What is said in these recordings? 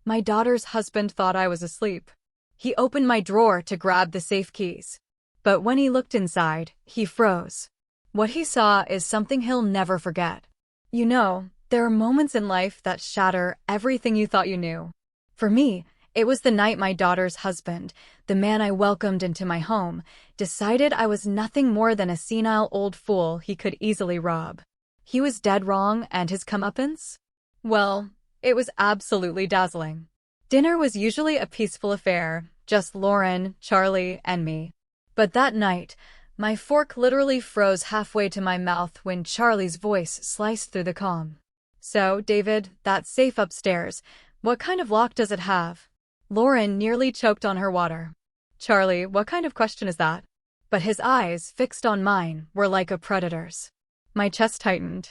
My daughter's husband thought I was asleep. He opened my drawer to grab the safe keys. But when he looked inside, he froze. What he saw is something he'll never forget. You know, there are moments in life that shatter everything you thought you knew. For me, it was the night my daughter's husband, the man I welcomed into my home, decided I was nothing more than a senile old fool he could easily rob. He was dead wrong, and his comeuppance? Well, it was absolutely dazzling. Dinner was usually a peaceful affair, just Lauren, Charlie, and me. But that night, my fork literally froze halfway to my mouth when Charlie's voice sliced through the calm. So, David, that safe upstairs, what kind of lock does it have? Lauren nearly choked on her water. Charlie, what kind of question is that? But his eyes, fixed on mine, were like a predator's. My chest tightened.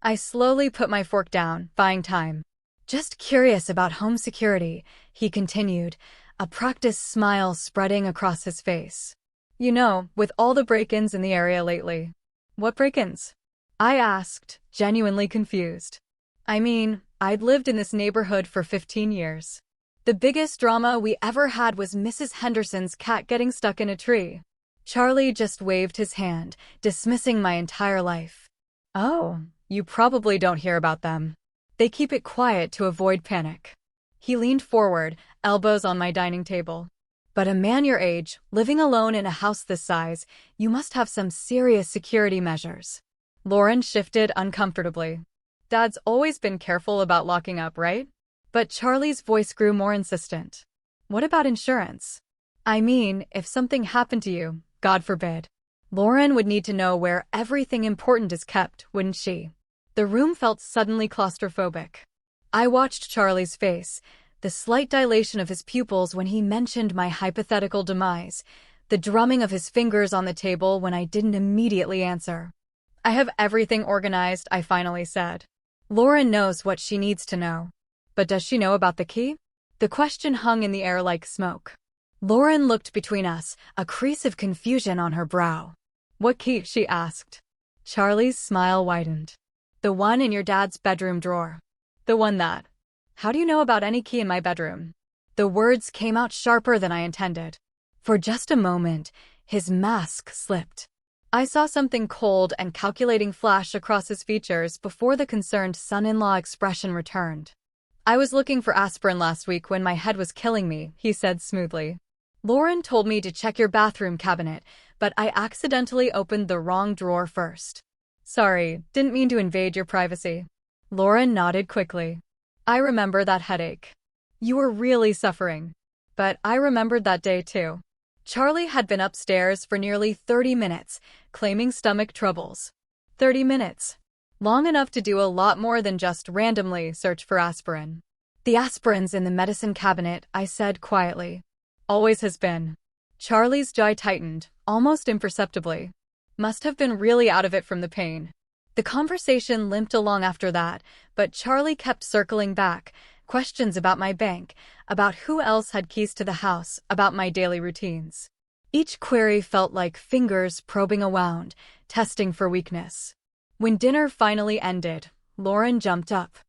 I slowly put my fork down, buying time. Just curious about home security, he continued, a practiced smile spreading across his face. You know, with all the break-ins in the area lately. What break-ins? I asked, genuinely confused. I mean, I'd lived in this neighborhood for 15 years. The biggest drama we ever had was Mrs. Henderson's cat getting stuck in a tree. Charlie just waved his hand, dismissing my entire life. Oh, you probably don't hear about them. They keep it quiet to avoid panic. He leaned forward, elbows on my dining table. But a man your age, living alone in a house this size, you must have some serious security measures. Lauren shifted uncomfortably. Dad's always been careful about locking up, right? But Charlie's voice grew more insistent. What about insurance? I mean, if something happened to you, God forbid. Lauren would need to know where everything important is kept, wouldn't she? The room felt suddenly claustrophobic. I watched Charlie's face, the slight dilation of his pupils when he mentioned my hypothetical demise, the drumming of his fingers on the table when I didn't immediately answer. I have everything organized, I finally said. Lauren knows what she needs to know. But does she know about the key? The question hung in the air like smoke. Lauren looked between us, a crease of confusion on her brow. What key? She asked. Charlie's smile widened. The one in your dad's bedroom drawer. The one that. How do you know about any key in my bedroom? The words came out sharper than I intended. For just a moment, his mask slipped. I saw something cold and calculating flash across his features before the concerned son-in-law expression returned. I was looking for aspirin last week when my head was killing me, he said smoothly. Lauren told me to check your bathroom cabinet, but I accidentally opened the wrong drawer first. Sorry, didn't mean to invade your privacy. Lauren nodded quickly. I remember that headache. You were really suffering. But I remembered that day too. Charlie had been upstairs for nearly 30 minutes, claiming stomach troubles. 30 minutes. Long enough to do a lot more than just randomly search for aspirin. The aspirin's in the medicine cabinet, I said quietly. Always has been. Charlie's jaw tightened, almost imperceptibly. Must have been really out of it from the pain. The conversation limped along after that, but Charlie kept circling back, questions about my bank, about who else had keys to the house, about my daily routines. Each query felt like fingers probing a wound, testing for weakness. When dinner finally ended, Lauren jumped up.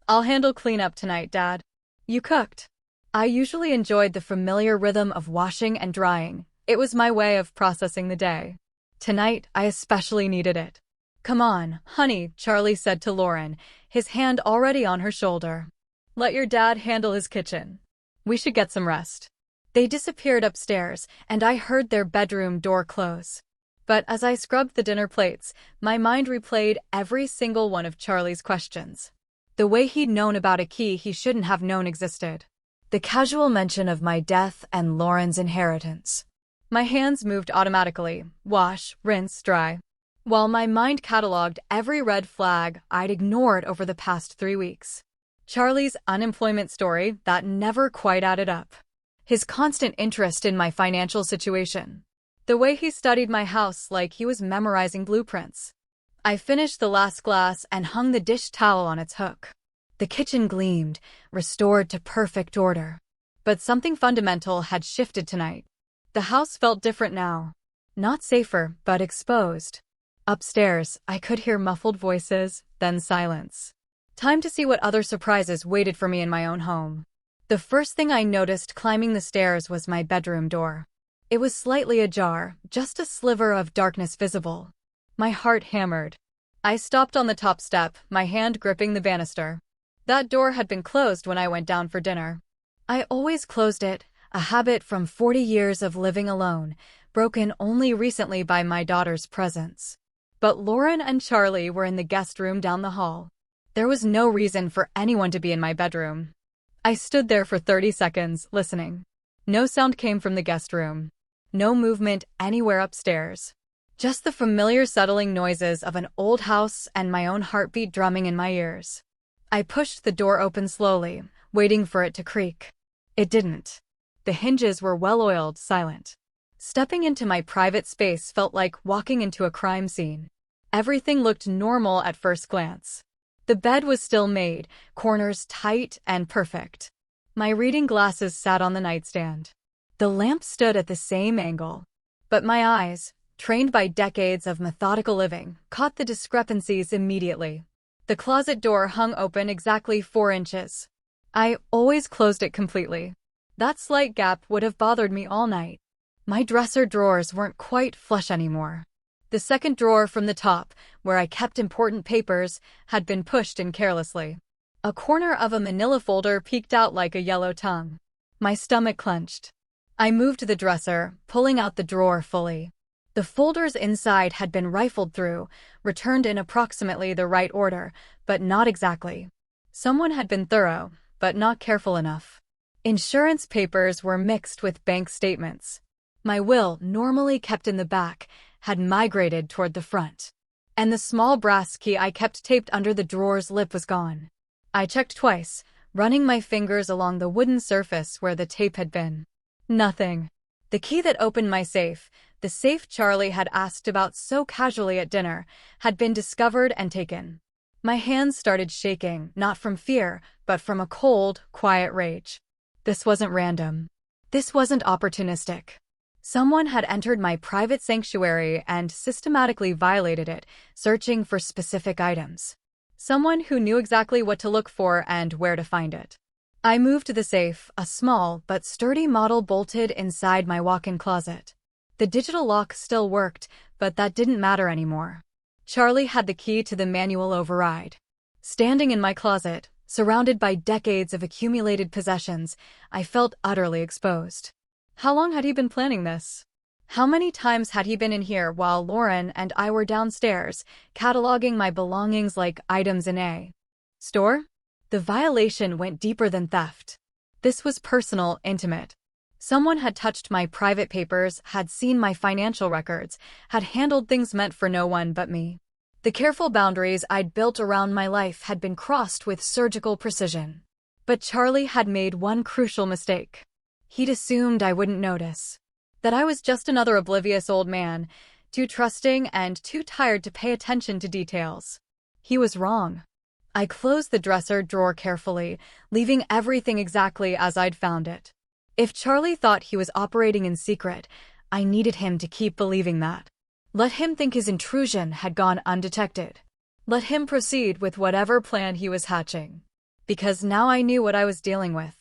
I'll handle cleanup tonight, Dad. You cooked. I usually enjoyed the familiar rhythm of washing and drying. It was my way of processing the day. Tonight, I especially needed it. Come on, honey, Charlie said to Lauren, his hand already on her shoulder. Let your dad handle his kitchen. We should get some rest. They disappeared upstairs, and I heard their bedroom door close. But as I scrubbed the dinner plates, my mind replayed every single one of Charlie's questions. The way he'd known about a key he shouldn't have known existed. The casual mention of my death and Lauren's inheritance. My hands moved automatically, wash, rinse, dry. While my mind cataloged every red flag I'd ignored over the past 3 weeks. Charlie's unemployment story that never quite added up. His constant interest in my financial situation. The way he studied my house like he was memorizing blueprints. I finished the last glass and hung the dish towel on its hook. The kitchen gleamed, restored to perfect order. But something fundamental had shifted tonight. The house felt different now. Not safer, but exposed. Upstairs, I could hear muffled voices, then silence. Time to see what other surprises waited for me in my own home. The first thing I noticed climbing the stairs was my bedroom door. It was slightly ajar, just a sliver of darkness visible. My heart hammered. I stopped on the top step, my hand gripping the banister. That door had been closed when I went down for dinner. I always closed it, a habit from 40 years of living alone, broken only recently by my daughter's presence. But Lauren and Charlie were in the guest room down the hall. There was no reason for anyone to be in my bedroom. I stood there for 30 seconds, listening. No sound came from the guest room. No movement anywhere upstairs. Just the familiar settling noises of an old house and my own heartbeat drumming in my ears. I pushed the door open slowly, waiting for it to creak. It didn't. The hinges were well-oiled, silent. Stepping into my private space felt like walking into a crime scene. Everything looked normal at first glance. The bed was still made, corners tight and perfect. My reading glasses sat on the nightstand. The lamp stood at the same angle. But my eyes, trained by decades of methodical living, caught the discrepancies immediately. The closet door hung open exactly 4 inches. I always closed it completely. That slight gap would have bothered me all night. My dresser drawers weren't quite flush anymore. The second drawer from the top, where I kept important papers, had been pushed in carelessly. A corner of a manila folder peeked out like a yellow tongue. My stomach clenched. I moved the dresser, pulling out the drawer fully. The folders inside had been rifled through, returned in approximately the right order, but not exactly. Someone had been thorough, but not careful enough. Insurance papers were mixed with bank statements. My will, normally kept in the back, had migrated toward the front. And the small brass key I kept taped under the drawer's lip was gone. I checked twice, running my fingers along the wooden surface where the tape had been. Nothing. The key that opened my safe, the safe Charlie had asked about so casually at dinner, had been discovered and taken. My hands started shaking, not from fear, but from a cold, quiet rage. This wasn't random. This wasn't opportunistic. Someone had entered my private sanctuary and systematically violated it, searching for specific items. Someone who knew exactly what to look for and where to find it. I moved the safe, a small but sturdy model bolted inside my walk-in closet. The digital lock still worked, but that didn't matter anymore. Charlie had the key to the manual override. Standing in my closet, surrounded by decades of accumulated possessions, I felt utterly exposed. How long had he been planning this? How many times had he been in here while Lauren and I were downstairs, cataloging my belongings like items in a store? The violation went deeper than theft. This was personal, intimate. Someone had touched my private papers, had seen my financial records, had handled things meant for no one but me. The careful boundaries I'd built around my life had been crossed with surgical precision. But Charlie had made one crucial mistake. He'd assumed I wouldn't notice. That I was just another oblivious old man, too trusting and too tired to pay attention to details. He was wrong. I closed the dresser drawer carefully, leaving everything exactly as I'd found it. If Charlie thought he was operating in secret, I needed him to keep believing that. Let him think his intrusion had gone undetected. Let him proceed with whatever plan he was hatching. Because now I knew what I was dealing with.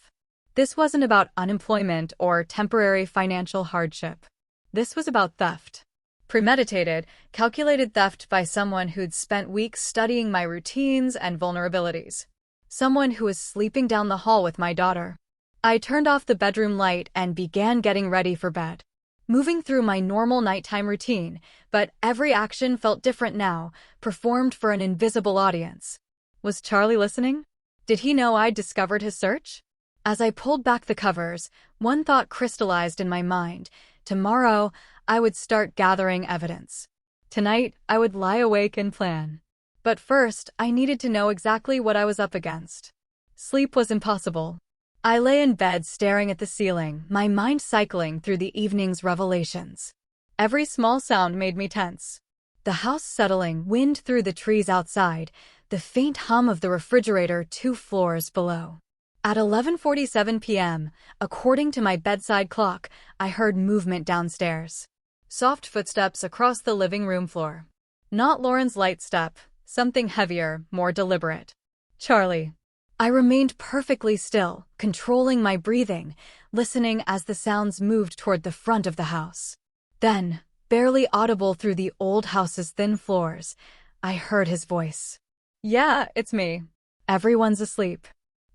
This wasn't about unemployment or temporary financial hardship. This was about theft. Premeditated, calculated theft by someone who'd spent weeks studying my routines and vulnerabilities. Someone who was sleeping down the hall with my daughter. I turned off the bedroom light and began getting ready for bed. Moving through my normal nighttime routine, but every action felt different now, performed for an invisible audience. Was Charlie listening? Did he know I'd discovered his search? As I pulled back the covers, one thought crystallized in my mind. Tomorrow, I would start gathering evidence. Tonight, I would lie awake and plan. But first, I needed to know exactly what I was up against. Sleep was impossible. I lay in bed staring at the ceiling, my mind cycling through the evening's revelations. Every small sound made me tense. The house settling, wind through the trees outside, the faint hum of the refrigerator 2 floors below. At 11:47 p.m., according to my bedside clock, I heard movement downstairs. Soft footsteps across the living room floor. Not Lauren's light step, something heavier, more deliberate. Charlie. I remained perfectly still, controlling my breathing, listening as the sounds moved toward the front of the house. Then, barely audible through the old house's thin floors, I heard his voice. "Yeah, it's me. Everyone's asleep."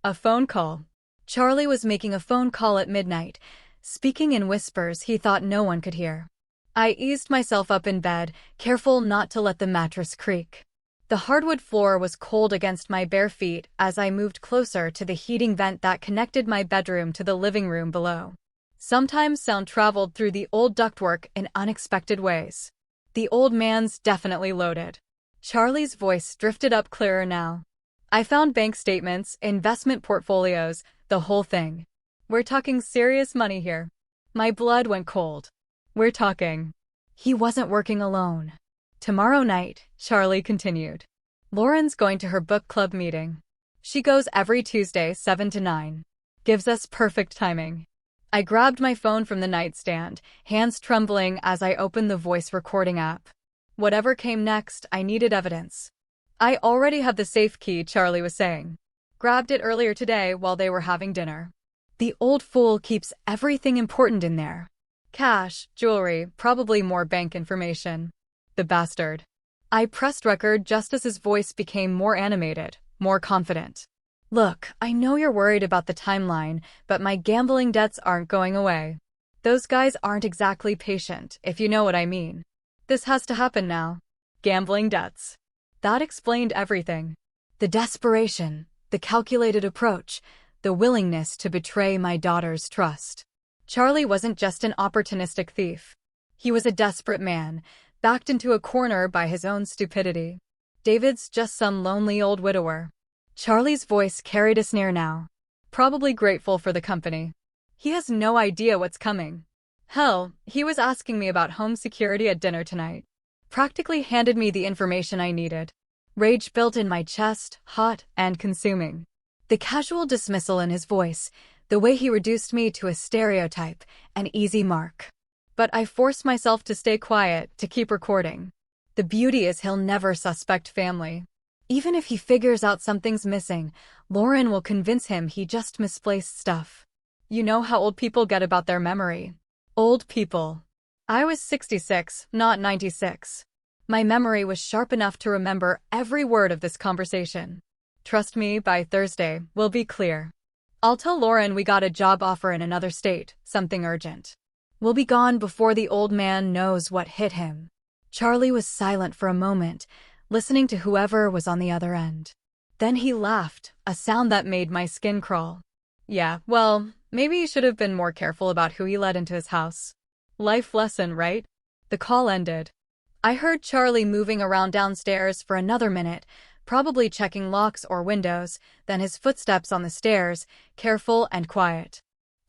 A phone call. Charlie was making a phone call at midnight, speaking in whispers he thought no one could hear. I eased myself up in bed, careful not to let the mattress creak. The hardwood floor was cold against my bare feet as I moved closer to the heating vent that connected my bedroom to the living room below. Sometimes sound traveled through the old ductwork in unexpected ways. The old man's definitely loaded. Charlie's voice drifted up clearer now. "I found bank statements, investment portfolios, the whole thing. We're talking serious money here." My blood went cold. "We're talking." He wasn't working alone. "Tomorrow night," Charlie continued. "Lauren's going to her book club meeting. She goes every Tuesday, 7 to 9. Gives us perfect timing." I grabbed my phone from the nightstand, hands trembling as I opened the voice recording app. Whatever came next, I needed evidence. "I already have the safe key," Charlie was saying. "Grabbed it earlier today while they were having dinner. The old fool keeps everything important in there. Cash, jewelry, probably more bank information. The bastard." I pressed record just as his voice became more animated, more confident. "Look, I know you're worried about the timeline, but my gambling debts aren't going away. Those guys aren't exactly patient, if you know what I mean. This has to happen now." Gambling debts. That explained everything. The desperation, the calculated approach, the willingness to betray my daughter's trust. Charlie wasn't just an opportunistic thief. He was a desperate man, backed into a corner by his own stupidity. David's just some lonely old widower. Charlie's voice carried a sneer now. Probably grateful for the company. He has no idea what's coming. Hell, he was asking me about home security at dinner tonight. Practically handed me the information I needed. Rage built in my chest, hot and consuming. The casual dismissal in his voice, the way he reduced me to a stereotype, an easy mark. But I forced myself to stay quiet, to keep recording. The beauty is he'll never suspect family. Even if he figures out something's missing, Lauren will convince him he just misplaced stuff. You know how old people get about their memory. Old people. I was 66, not 96. My memory was sharp enough to remember every word of this conversation. "Trust me, by Thursday, we'll be clear. I'll tell Lauren we got a job offer in another state, something urgent. We'll be gone before the old man knows what hit him." Charlie was silent for a moment, listening to whoever was on the other end. Then he laughed, a sound that made my skin crawl. "Yeah, well, maybe you should have been more careful about who he let into his house. Life lesson, right?" The call ended. I heard Charlie moving around downstairs for another minute, probably checking locks or windows, then his footsteps on the stairs, careful and quiet.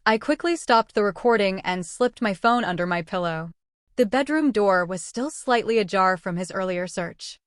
I quickly stopped the recording and slipped my phone under my pillow. The bedroom door was still slightly ajar from his earlier search.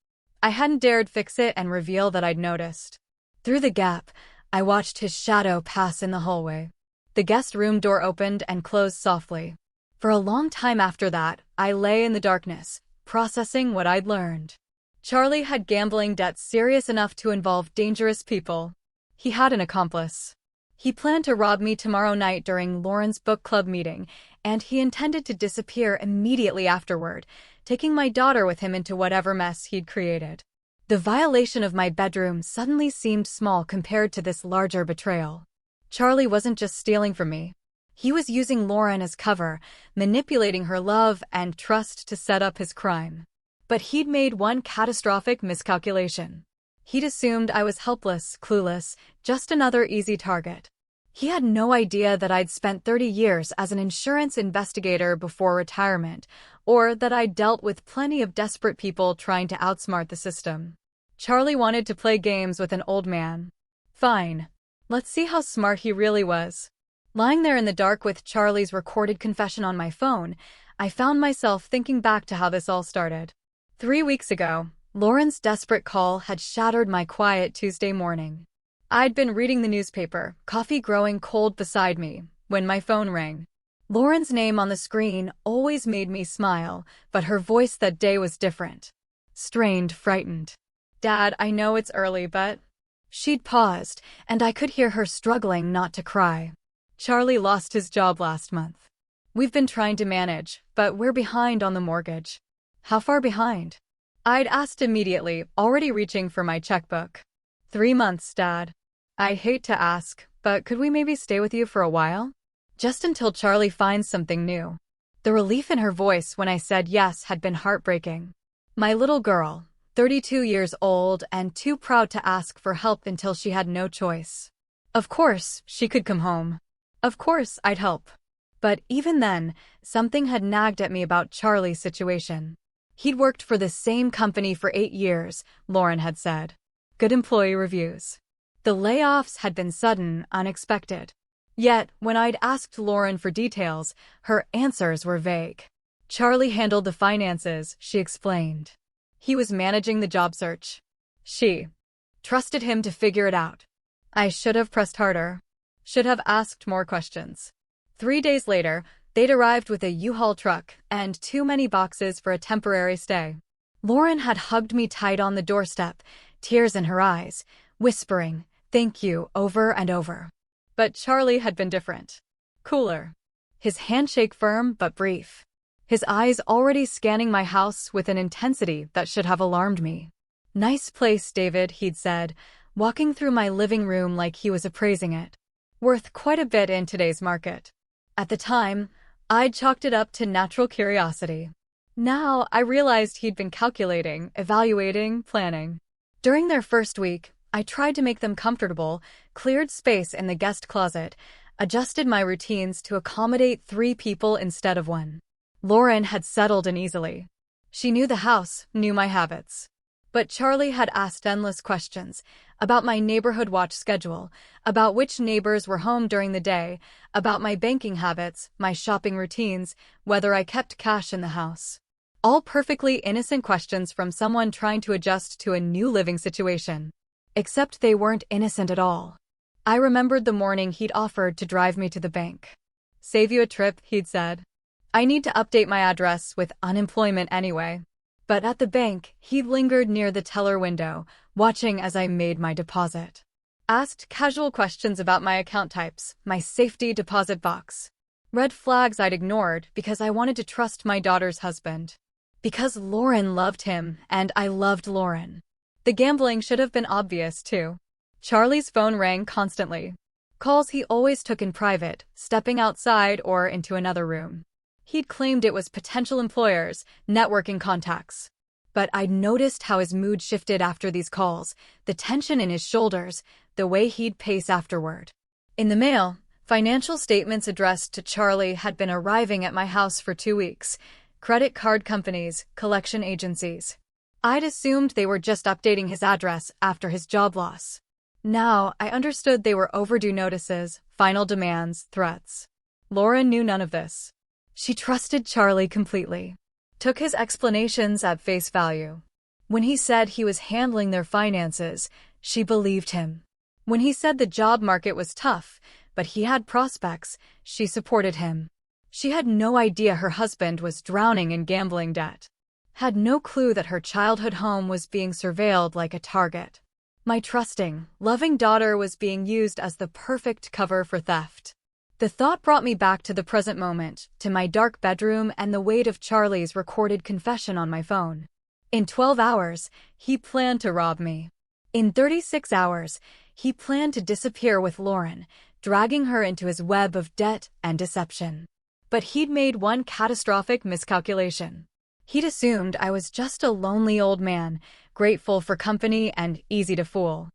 I hadn't dared fix it and reveal that I'd noticed. Through the gap, I watched his shadow pass in the hallway. The guest room door opened and closed softly. For a long time after that, I lay in the darkness, processing what I'd learned. Charlie had gambling debts serious enough to involve dangerous people. He had an accomplice. He planned to rob me tomorrow night during Lauren's book club meeting, and he intended to disappear immediately afterward, taking my daughter with him into whatever mess he'd created. The violation of my bedroom suddenly seemed small compared to this larger betrayal. Charlie wasn't just stealing from me. He was using Lauren as cover, manipulating her love and trust to set up his crime. But he'd made one catastrophic miscalculation. He'd assumed I was helpless, clueless, just another easy target. He had no idea that I'd spent 30 years as an insurance investigator before retirement, or that I'd dealt with plenty of desperate people trying to outsmart the system. Charlie wanted to play games with an old man. Fine. Let's see how smart he really was. Lying there in the dark with Charlie's recorded confession on my phone, I found myself thinking back to how this all started. 3 weeks ago, Lauren's desperate call had shattered my quiet Tuesday morning. I'd been reading the newspaper, coffee growing cold beside me, when my phone rang. Lauren's name on the screen always made me smile, but her voice that day was different. Strained, frightened. "Dad, I know it's early, but..." She'd paused, and I could hear her struggling not to cry. Charlie lost his job last month. We've been trying to manage, but we're behind on the mortgage. How far behind? I'd asked immediately, already reaching for my checkbook. 3 months, Dad. I hate to ask, but could we maybe stay with you for a while? Just until Charlie finds something new. The relief in her voice when I said yes had been heartbreaking. My little girl, 32 years old and too proud to ask for help until she had no choice. Of course, she could come home. Of course, I'd help. But even then, something had nagged at me about Charlie's situation. He'd worked for the same company for 8 years, Lauren had said. Good employee reviews. The layoffs had been sudden, unexpected. Yet, when I'd asked Lauren for details, her answers were vague. Charlie handled the finances, she explained. He was managing the job search. She trusted him to figure it out. I should have pressed harder. Should have asked more questions. 3 days later, they'd arrived with a U-Haul truck and too many boxes for a temporary stay. Lauren had hugged me tight on the doorstep, tears in her eyes, whispering, "Thank you," over and over. But Charlie had been different. Cooler. His handshake firm but brief. His eyes already scanning my house with an intensity that should have alarmed me. "Nice place, David," he'd said, walking through my living room like he was appraising it. Worth quite a bit in today's market. At the time, I'd chalked it up to natural curiosity. Now, I realized he'd been calculating, evaluating, planning. During their first week, I tried to make them comfortable, cleared space in the guest closet, adjusted my routines to accommodate 3 people instead of 1. Lauren had settled in easily. She knew the house, knew my habits. But Charlie had asked endless questions about my neighborhood watch schedule, about which neighbors were home during the day, about my banking habits, my shopping routines, whether I kept cash in the house. All perfectly innocent questions from someone trying to adjust to a new living situation. Except they weren't innocent at all. I remembered the morning he'd offered to drive me to the bank. "Save you a trip," he'd said. "I need to update my address with unemployment anyway." But at the bank, he lingered near the teller window, watching as I made my deposit. Asked casual questions about my account types, my safety deposit box. Red flags I'd ignored because I wanted to trust my daughter's husband. Because Lauren loved him, and I loved Lauren. The gambling should have been obvious, too. Charlie's phone rang constantly. Calls he always took in private, stepping outside or into another room. He'd claimed it was potential employers, networking contacts. But I'd noticed how his mood shifted after these calls, the tension in his shoulders, the way he'd pace afterward. In the mail, financial statements addressed to Charlie had been arriving at my house for 2 weeks. Credit card companies, collection agencies. I'd assumed they were just updating his address after his job loss. Now, I understood they were overdue notices, final demands, threats. Lauren knew none of this. She trusted Charlie completely. Took his explanations at face value. When he said he was handling their finances, she believed him. When he said the job market was tough, but he had prospects, she supported him. She had no idea her husband was drowning in gambling debt. Had no clue that her childhood home was being surveilled like a target. My trusting, loving daughter was being used as the perfect cover for theft. The thought brought me back to the present moment, to my dark bedroom and the weight of Charlie's recorded confession on my phone. In 12 hours, he planned to rob me. In 36 hours, he planned to disappear with Lauren, dragging her into his web of debt and deception. But he'd made one catastrophic miscalculation. He'd assumed I was just a lonely old man, grateful for company and easy to fool.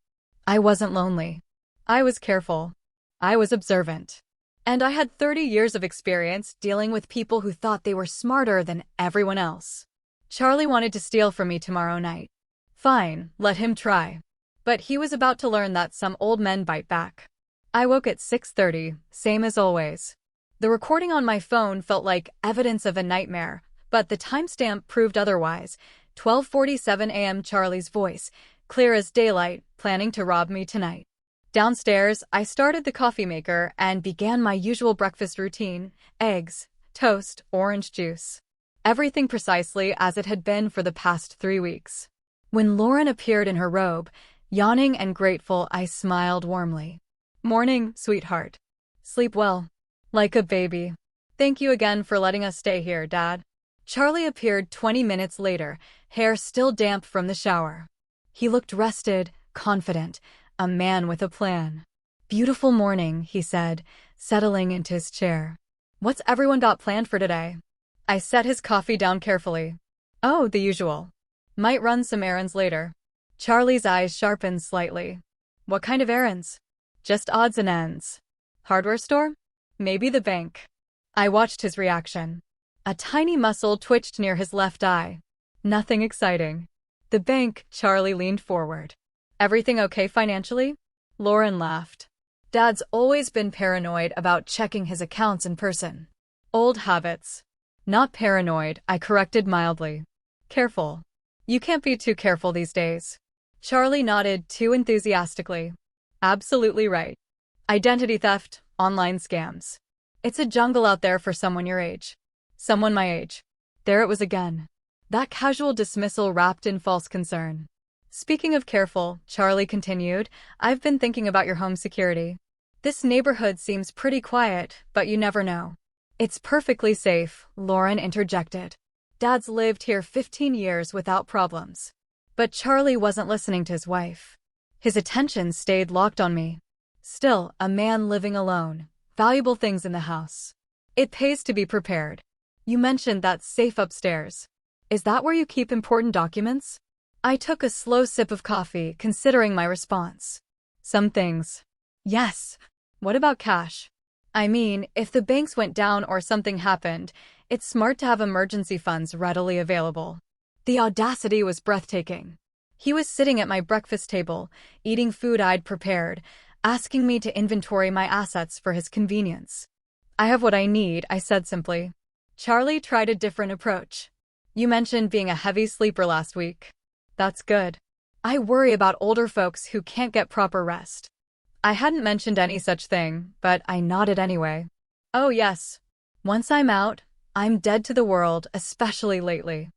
I wasn't lonely. I was careful. I was observant. And I had 30 years of experience dealing with people who thought they were smarter than everyone else. Charlie wanted to steal from me tomorrow night. Fine, let him try. But he was about to learn that some old men bite back. I woke at 6:30, same as always. The recording on my phone felt like evidence of a nightmare, but the timestamp proved otherwise. 12:47 a.m. Charlie's voice, clear as daylight, planning to rob me tonight. Downstairs, I started the coffee maker and began my usual breakfast routine: eggs, toast, orange juice. Everything precisely as it had been for the past 3 weeks. When Lauren appeared in her robe, Yawning and grateful, I smiled warmly. Morning, sweetheart. Sleep well. Like a baby. Thank you again for letting us stay here, Dad. Charlie appeared 20 minutes later, hair still damp from the shower. He looked rested, confident, a man with a plan. Beautiful morning, he said, settling into his chair. What's everyone got planned for today? I set his coffee down carefully. Oh, the usual. Might run some errands later. Charlie's eyes sharpened slightly. What kind of errands? Just odds and ends. Hardware store? Maybe the bank. I watched his reaction. A tiny muscle twitched near his left eye. Nothing exciting. The bank, Charlie leaned forward. Everything okay financially? Lauren laughed. Dad's always been paranoid about checking his accounts in person. Old habits. Not paranoid, I corrected mildly. Careful. You can't be too careful these days. Charlie nodded too enthusiastically. Absolutely right. Identity theft, online scams. It's a jungle out there for someone your age. Someone my age. There it was again. That casual dismissal wrapped in false concern. Speaking of careful, Charlie continued, I've been thinking about your home security. This neighborhood seems pretty quiet, but you never know. It's perfectly safe, Lauren interjected. Dad's lived here 15 years without problems. But Charlie wasn't listening to his wife. His attention stayed locked on me. Still, a man living alone. Valuable things in the house. It pays to be prepared. You mentioned that safe upstairs. Is that where you keep important documents? I took a slow sip of coffee, considering my response. Some things. Yes. What about cash? I mean, if the banks went down or something happened, it's smart to have emergency funds readily available. The audacity was breathtaking. He was sitting at my breakfast table, eating food I'd prepared, asking me to inventory my assets for his convenience. I have what I need, I said simply. Charlie tried a different approach. You mentioned being a heavy sleeper last week. That's good. I worry about older folks who can't get proper rest. I hadn't mentioned any such thing, but I nodded anyway. Oh yes. Once I'm out, I'm dead to the world, especially lately.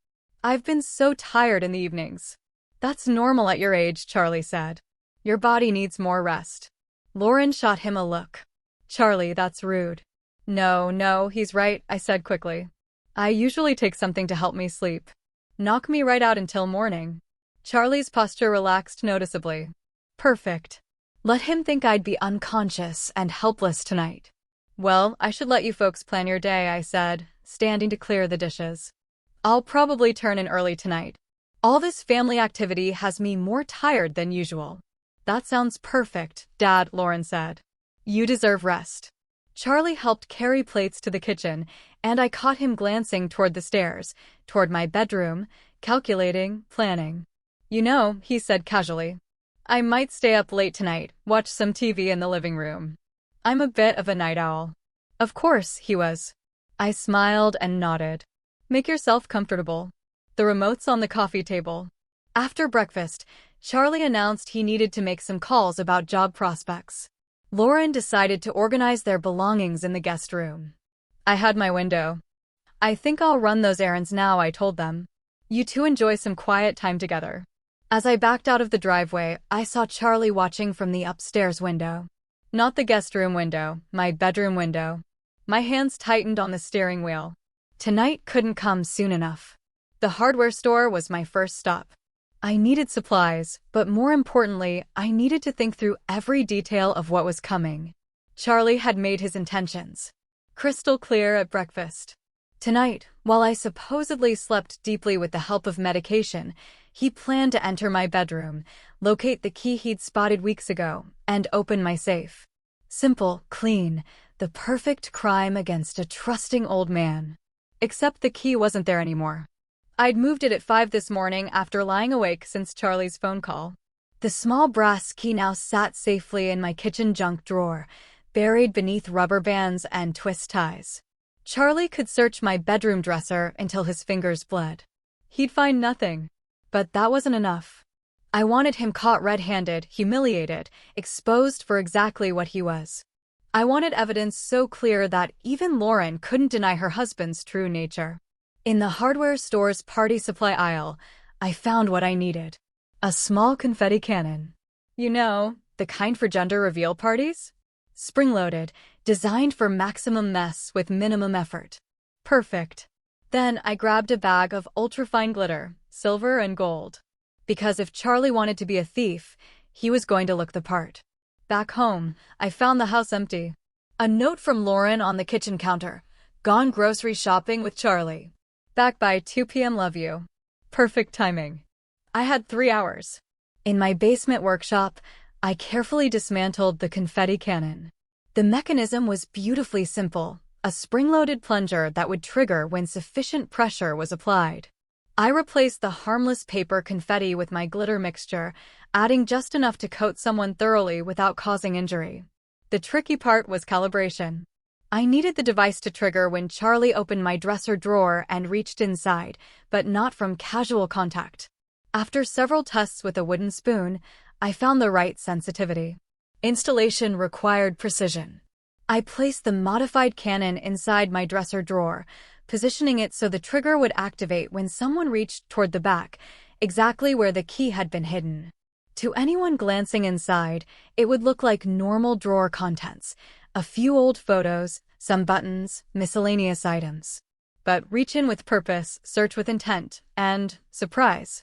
I've been so tired in the evenings. That's normal at your age, Charlie said. Your body needs more rest. Lauren shot him a look. Charlie, that's rude. No, he's right, I said quickly. I usually take something to help me sleep. Knock me right out until morning. Charlie's posture relaxed noticeably. Perfect. Let him think I'd be unconscious and helpless tonight. Well, I should let you folks plan your day, I said, standing to clear the dishes. I'll probably turn in early tonight. All this family activity has me more tired than usual. That sounds perfect, Dad, Lauren said. You deserve rest. Charlie helped carry plates to the kitchen, and I caught him glancing toward the stairs, toward my bedroom, calculating, planning. You know, he said casually, I might stay up late tonight, watch some TV in the living room. I'm a bit of a night owl. Of course, he was. I smiled and nodded. Make yourself comfortable. The remote's on the coffee table. After breakfast, Charlie announced he needed to make some calls about job prospects. Lauren decided to organize their belongings in the guest room. I had my window. I think I'll run those errands now, I told them. You two enjoy some quiet time together. As I backed out of the driveway, I saw Charlie watching from the upstairs window. Not the guest room window, my bedroom window. My hands tightened on the steering wheel. Tonight couldn't come soon enough. The hardware store was my first stop. I needed supplies, but more importantly, I needed to think through every detail of what was coming. Charlie had made his intentions crystal clear at breakfast. Tonight, while I supposedly slept deeply with the help of medication, he planned to enter my bedroom, locate the key he'd spotted weeks ago, and open my safe. Simple, clean, the perfect crime against a trusting old man. Except the key wasn't there anymore. I'd moved it at 5 this morning after lying awake since Charlie's phone call. The small brass key now sat safely in my kitchen junk drawer, buried beneath rubber bands and twist ties. Charlie could search my bedroom dresser until his fingers bled. He'd find nothing. But that wasn't enough. I wanted him caught red-handed, humiliated, exposed for exactly what he was. I wanted evidence so clear that even Lauren couldn't deny her husband's true nature. In the hardware store's party supply aisle, I found what I needed. A small confetti cannon. You know, the kind for gender reveal parties? Spring-loaded, designed for maximum mess with minimum effort. Perfect. Then I grabbed a bag of ultrafine glitter, silver and gold. Because if Charlie wanted to be a thief, he was going to look the part. Back home, I found the house empty. A note from Lauren on the kitchen counter. Gone grocery shopping with Charlie. Back by 2 p.m. Love you. Perfect timing. I had 3 hours. In my basement workshop, I carefully dismantled the confetti cannon. The mechanism was beautifully simple, a spring-loaded plunger that would trigger when sufficient pressure was applied. I replaced the harmless paper confetti with my glitter mixture, adding just enough to coat someone thoroughly without causing injury. The tricky part was calibration. I needed the device to trigger when Charlie opened my dresser drawer and reached inside, but not from casual contact. After several tests with a wooden spoon, I found the right sensitivity. Installation required precision. I placed the modified cannon inside my dresser drawer, positioning it so the trigger would activate when someone reached toward the back, exactly where the key had been hidden. To anyone glancing inside, it would look like normal drawer contents, a few old photos, some buttons, miscellaneous items. But reach in with purpose, search with intent, and surprise.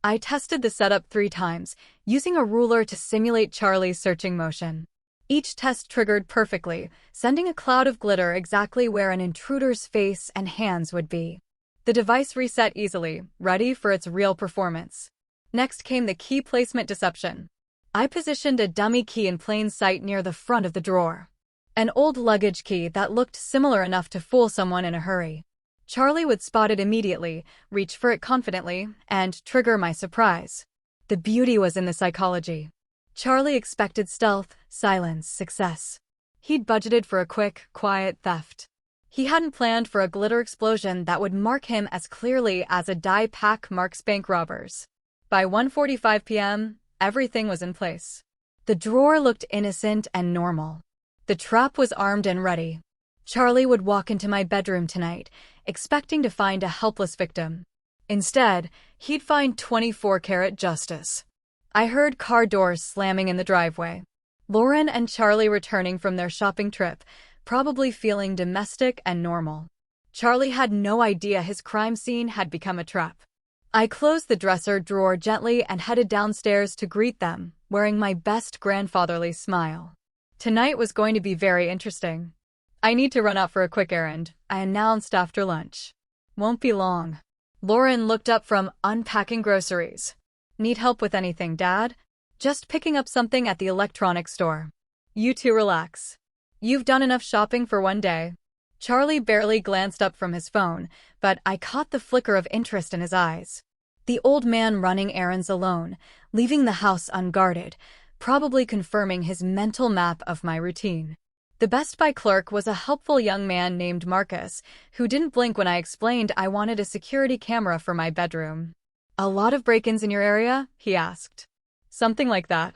I tested the setup 3 times, using a ruler to simulate Charlie's searching motion. Each test triggered perfectly, sending a cloud of glitter exactly where an intruder's face and hands would be. The device reset easily, ready for its real performance. Next came the key placement deception. I positioned a dummy key in plain sight near the front of the drawer. An old luggage key that looked similar enough to fool someone in a hurry. Charlie would spot it immediately, reach for it confidently, and trigger my surprise. The beauty was in the psychology. Charlie expected stealth, silence, success. He'd budgeted for a quick, quiet theft. He hadn't planned for a glitter explosion that would mark him as clearly as a die pack marks bank robbers. By 1:45 p.m., everything was in place. The drawer looked innocent and normal. The trap was armed and ready. Charlie would walk into my bedroom tonight, expecting to find a helpless victim. Instead, he'd find 24-karat justice. I heard car doors slamming in the driveway. Lauren and Charlie returning from their shopping trip, probably feeling domestic and normal. Charlie had no idea his crime scene had become a trap. I closed the dresser drawer gently and headed downstairs to greet them, wearing my best grandfatherly smile. Tonight was going to be very interesting. I need to run out for a quick errand, I announced after lunch. Won't be long. Lauren looked up from unpacking groceries. Need help with anything, Dad? Just picking up something at the electronics store. You two relax. You've done enough shopping for one day. Charlie barely glanced up from his phone, but I caught the flicker of interest in his eyes. The old man running errands alone, leaving the house unguarded, probably confirming his mental map of my routine. The Best Buy clerk was a helpful young man named Marcus, who didn't blink when I explained I wanted a security camera for my bedroom. A lot of break-ins in your area? He asked. Something like that.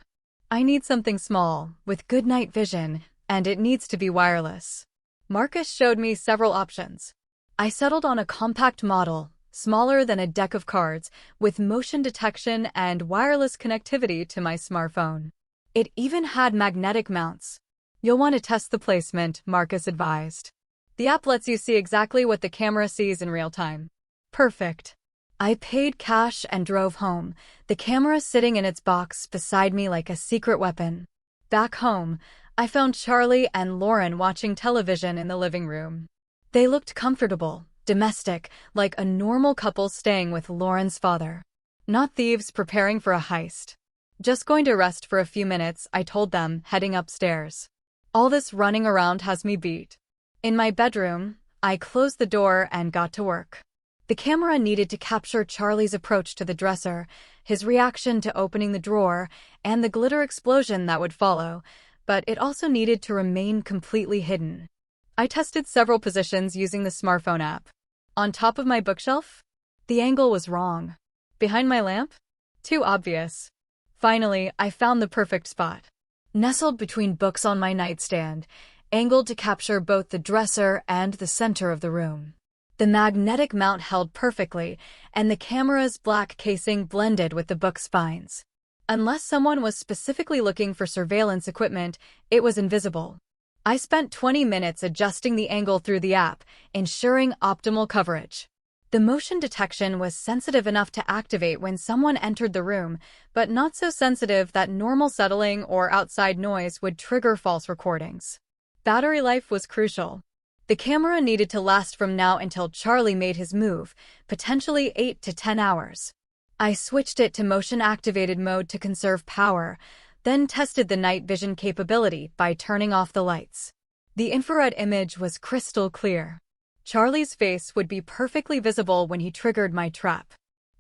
I need something small, with good night vision, and it needs to be wireless. Marcus showed me several options. I settled on a compact model, smaller than a deck of cards, with motion detection and wireless connectivity to my smartphone. It even had magnetic mounts. You'll want to test the placement, Marcus advised. The app lets you see exactly what the camera sees in real time. Perfect. I paid cash and drove home, the camera sitting in its box beside me like a secret weapon. Back home, I found Charlie and Lauren watching television in the living room. They looked comfortable, domestic, like a normal couple staying with Lauren's father. Not thieves preparing for a heist. Just going to rest for a few minutes, I told them, heading upstairs. All this running around has me beat. In my bedroom, I closed the door and got to work. The camera needed to capture Charlie's approach to the dresser, his reaction to opening the drawer, and the glitter explosion that would follow, but it also needed to remain completely hidden. I tested several positions using the smartphone app. On top of my bookshelf? The angle was wrong. Behind my lamp? Too obvious. Finally, I found the perfect spot. Nestled between books on my nightstand, angled to capture both the dresser and the center of the room. The magnetic mount held perfectly, and the camera's black casing blended with the book spines. Unless someone was specifically looking for surveillance equipment, it was invisible. I spent 20 minutes adjusting the angle through the app, ensuring optimal coverage. The motion detection was sensitive enough to activate when someone entered the room, but not so sensitive that normal settling or outside noise would trigger false recordings. Battery life was crucial. The camera needed to last from now until Charlie made his move, potentially 8 to 10 hours. I switched it to motion-activated mode to conserve power, then tested the night vision capability by turning off the lights. The infrared image was crystal clear. Charlie's face would be perfectly visible when he triggered my trap.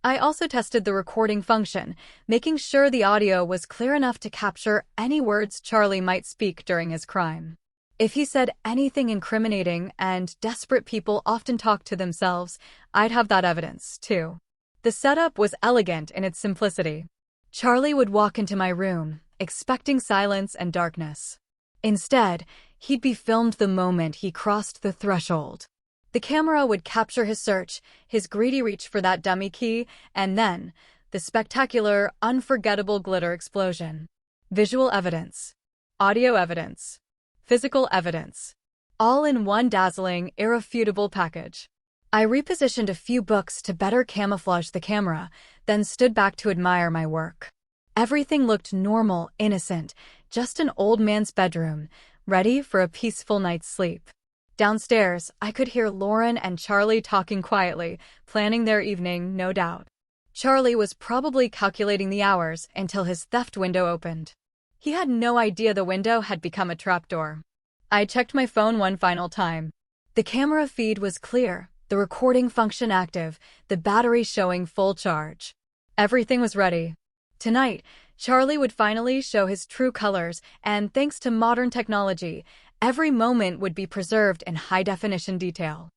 I also tested the recording function, making sure the audio was clear enough to capture any words Charlie might speak during his crime. If he said anything incriminating, and desperate people often talk to themselves, I'd have that evidence, too. The setup was elegant in its simplicity. Charlie would walk into my room, expecting silence and darkness. Instead, he'd be filmed the moment he crossed the threshold. The camera would capture his search, his greedy reach for that dummy key, and then, the spectacular, unforgettable glitter explosion. Visual evidence, audio evidence, physical evidence, all in one dazzling, irrefutable package. I repositioned a few books to better camouflage the camera, then stood back to admire my work. Everything looked normal, innocent, just an old man's bedroom, ready for a peaceful night's sleep. Downstairs, I could hear Lauren and Charlie talking quietly, planning their evening, no doubt. Charlie was probably calculating the hours until his theft window opened. He had no idea the window had become a trapdoor. I checked my phone one final time. The camera feed was clear, the recording function active, the battery showing full charge. Everything was ready. Tonight, Charlie would finally show his true colors, and thanks to modern technology, every moment would be preserved in high-definition detail.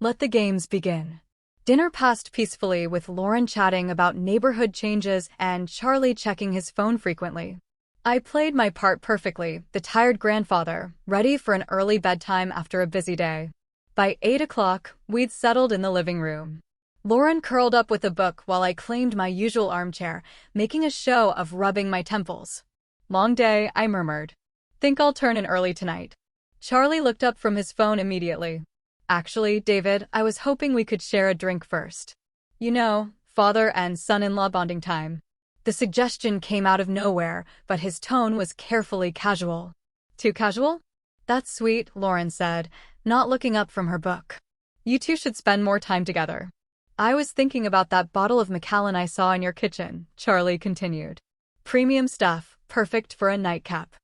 Let the games begin. Dinner passed peacefully with Lauren chatting about neighborhood changes and Charlie checking his phone frequently. I played my part perfectly, the tired grandfather, ready for an early bedtime after a busy day. By 8 o'clock, we'd settled in the living room. Lauren curled up with a book while I claimed my usual armchair, making a show of rubbing my temples. Long day, I murmured. Think I'll turn in early tonight. Charlie looked up from his phone immediately. Actually, David, I was hoping we could share a drink first. You know, father and son-in-law bonding time. The suggestion came out of nowhere, but his tone was carefully casual. Too casual? That's sweet, Lauren said, not looking up from her book. You two should spend more time together. I was thinking about that bottle of Macallan I saw in your kitchen, Charlie continued. Premium stuff, perfect for a nightcap.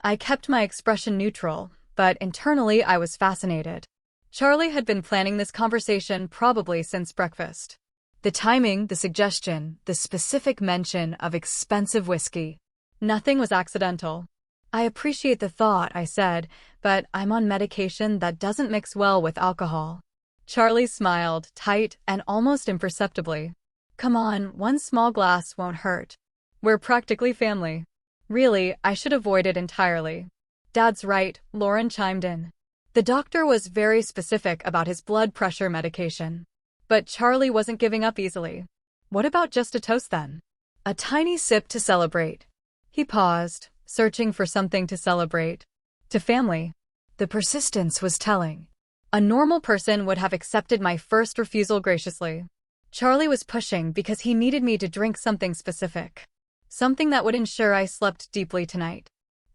I kept my expression neutral, but internally I was fascinated. Charlie had been planning this conversation probably since breakfast. The timing, the suggestion, the specific mention of expensive whiskey. Nothing was accidental. I appreciate the thought, I said, but I'm on medication that doesn't mix well with alcohol. Charlie smiled, tight and almost imperceptibly. Come on, one small glass won't hurt. We're practically family. Really, I should avoid it entirely. Dad's right, Lauren chimed in. The doctor was very specific about his blood pressure medication. But Charlie wasn't giving up easily. What about just a toast then? A tiny sip to celebrate. He paused, searching for something to celebrate. To family. The persistence was telling. A normal person would have accepted my first refusal graciously. Charlie was pushing because he needed me to drink something specific. Something that would ensure I slept deeply tonight.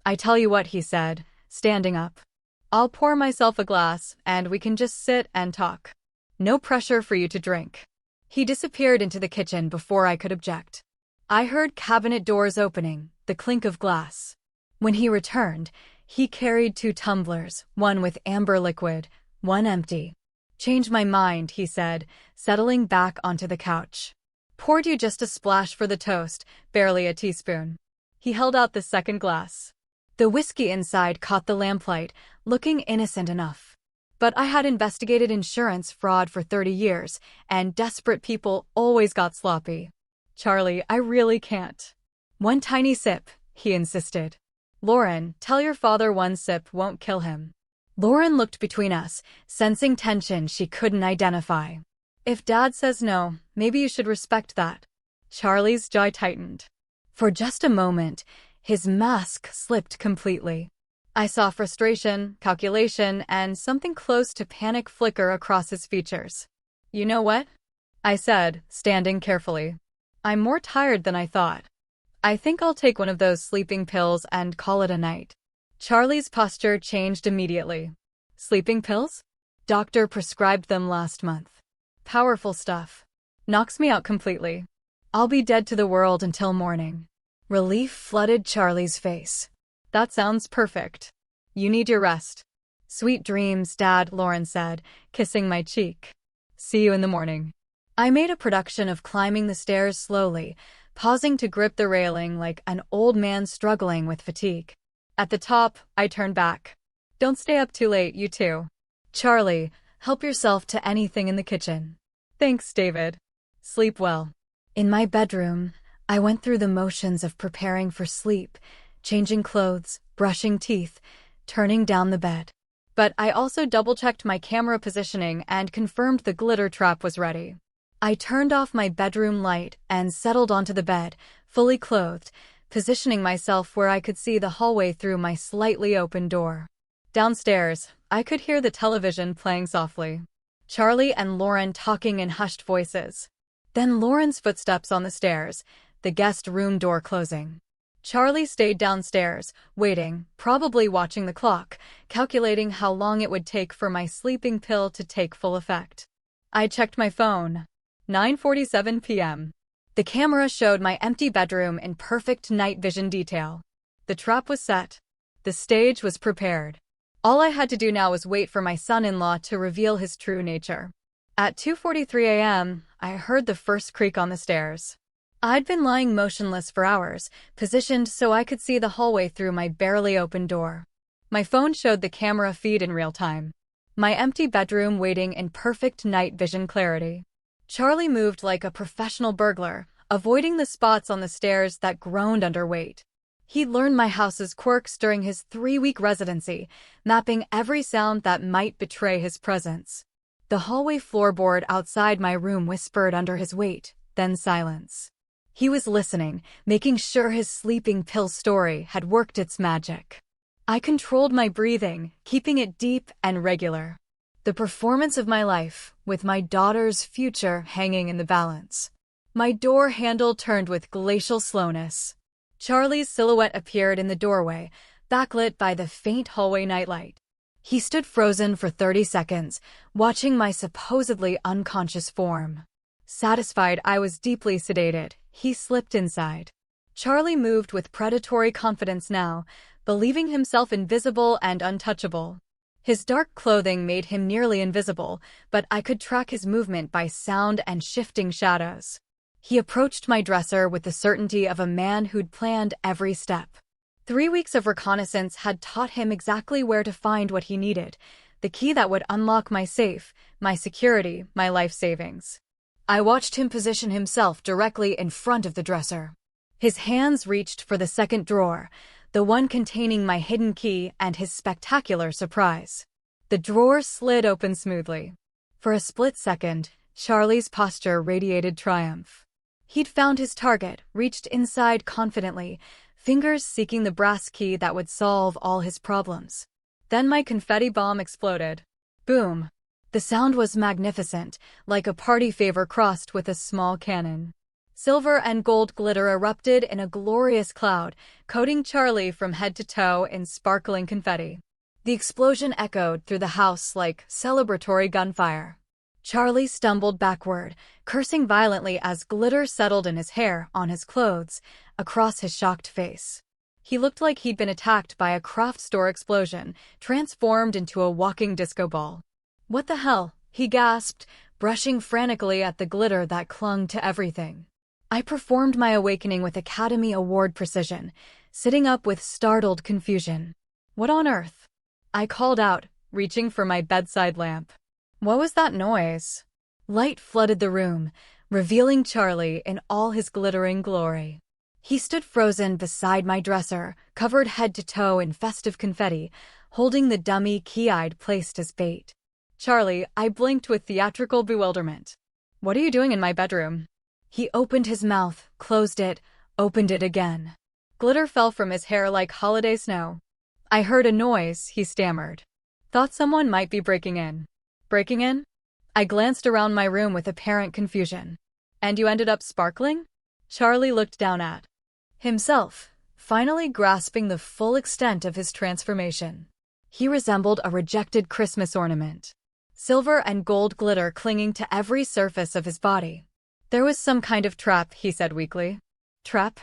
I tell you what, he said, standing up. I'll pour myself a glass, and we can just sit and talk. No pressure for you to drink. He disappeared into the kitchen before I could object. I heard cabinet doors opening, the clink of glass. When he returned, he carried 2 tumblers, one with amber liquid, one empty. Change my mind, he said, settling back onto the couch. Poured you just a splash for the toast, barely a teaspoon. He held out the second glass. The whiskey inside caught the lamplight, looking innocent enough. But I had investigated insurance fraud for 30 years, and desperate people always got sloppy. Charlie, I really can't. One tiny sip, he insisted. Lauren, tell your father one sip won't kill him. Lauren looked between us, sensing tension she couldn't identify. If Dad says no, maybe you should respect that. Charlie's jaw tightened. For just a moment, his mask slipped completely. I saw frustration, calculation, and something close to panic flicker across his features. "You know what?" I said, standing carefully. "I'm more tired than I thought. I think I'll take one of those sleeping pills and call it a night." Charlie's posture changed immediately. "Sleeping pills? Doctor prescribed them last month. Powerful stuff. Knocks me out completely. I'll be dead to the world until morning." Relief flooded Charlie's face. "That sounds perfect. You need your rest." "Sweet dreams, Dad," Lauren said, kissing my cheek. "See you in the morning." I made a production of climbing the stairs slowly, pausing to grip the railing like an old man struggling with fatigue. At the top, I turned back. "Don't stay up too late, you two. Charlie, help yourself to anything in the kitchen." "Thanks, David. Sleep well." In my bedroom, I went through the motions of preparing for sleep, changing clothes, brushing teeth, turning down the bed. But I also double-checked my camera positioning and confirmed the glitter trap was ready. I turned off my bedroom light and settled onto the bed, fully clothed, positioning myself where I could see the hallway through my slightly open door. Downstairs, I could hear the television playing softly. Charlie and Lauren talking in hushed voices. Then Lauren's footsteps on the stairs, the guest room door closing. Charlie stayed downstairs, waiting, probably watching the clock, calculating how long it would take for my sleeping pill to take full effect. I checked my phone. 9:47 p.m. The camera showed my empty bedroom in perfect night vision detail. The trap was set. The stage was prepared. All I had to do now was wait for my son-in-law to reveal his true nature. At 2:43 a.m., I heard the first creak on the stairs. I'd been lying motionless for hours, positioned so I could see the hallway through my barely open door. My phone showed the camera feed in real time. My empty bedroom waiting in perfect night vision clarity. Charlie moved like a professional burglar, avoiding the spots on the stairs that groaned under weight. He'd learned my house's quirks during his 3-week residency, mapping every sound that might betray his presence. The hallway floorboard outside my room whispered under his weight, then silence. He was listening, making sure his sleeping pill story had worked its magic. I controlled my breathing, keeping it deep and regular. The performance of my life, with my daughter's future hanging in the balance. My door handle turned with glacial slowness. Charlie's silhouette appeared in the doorway, backlit by the faint hallway nightlight. He stood frozen for 30 seconds, watching my supposedly unconscious form. Satisfied I was deeply sedated, he slipped inside. Charlie moved with predatory confidence now, believing himself invisible and untouchable. His dark clothing made him nearly invisible, but I could track his movement by sound and shifting shadows. He approached my dresser with the certainty of a man who'd planned every step. 3 weeks of reconnaissance had taught him exactly where to find what he needed, the key that would unlock my safe, my security, my life savings. I watched him position himself directly in front of the dresser. His hands reached for the second drawer, the one containing my hidden key and his spectacular surprise. The drawer slid open smoothly. For a split second, Charlie's posture radiated triumph. He'd found his target, reached inside confidently, fingers seeking the brass key that would solve all his problems. Then my confetti bomb exploded. Boom! The sound was magnificent, like a party favor crossed with a small cannon. Silver and gold glitter erupted in a glorious cloud, coating Charlie from head to toe in sparkling confetti. The explosion echoed through the house like celebratory gunfire. Charlie stumbled backward, cursing violently as glitter settled in his hair, on his clothes, across his shocked face. He looked like he'd been attacked by a craft store explosion, transformed into a walking disco ball. "What the hell?" he gasped, brushing frantically at the glitter that clung to everything. I performed my awakening with Academy Award precision, sitting up with startled confusion. "What on earth?" I called out, reaching for my bedside lamp. What was that noise? Light flooded the room, revealing Charlie in all his glittering glory. He stood frozen beside my dresser, covered head to toe in festive confetti, holding the dummy key I'd placed as bait. "Charlie," I blinked with theatrical bewilderment. "What are you doing in my bedroom?" He opened his mouth, closed it, Opened it again. Glitter fell from his hair like holiday snow. I heard a noise, he stammered. Thought someone might be breaking in. Breaking in? I glanced around my room with apparent confusion. And you ended up sparkling? Charlie looked down at himself, finally grasping the full extent of his transformation. He resembled a rejected Christmas ornament. Silver and gold glitter clinging to every surface of his body. There was some kind of trap, he said weakly. Trap?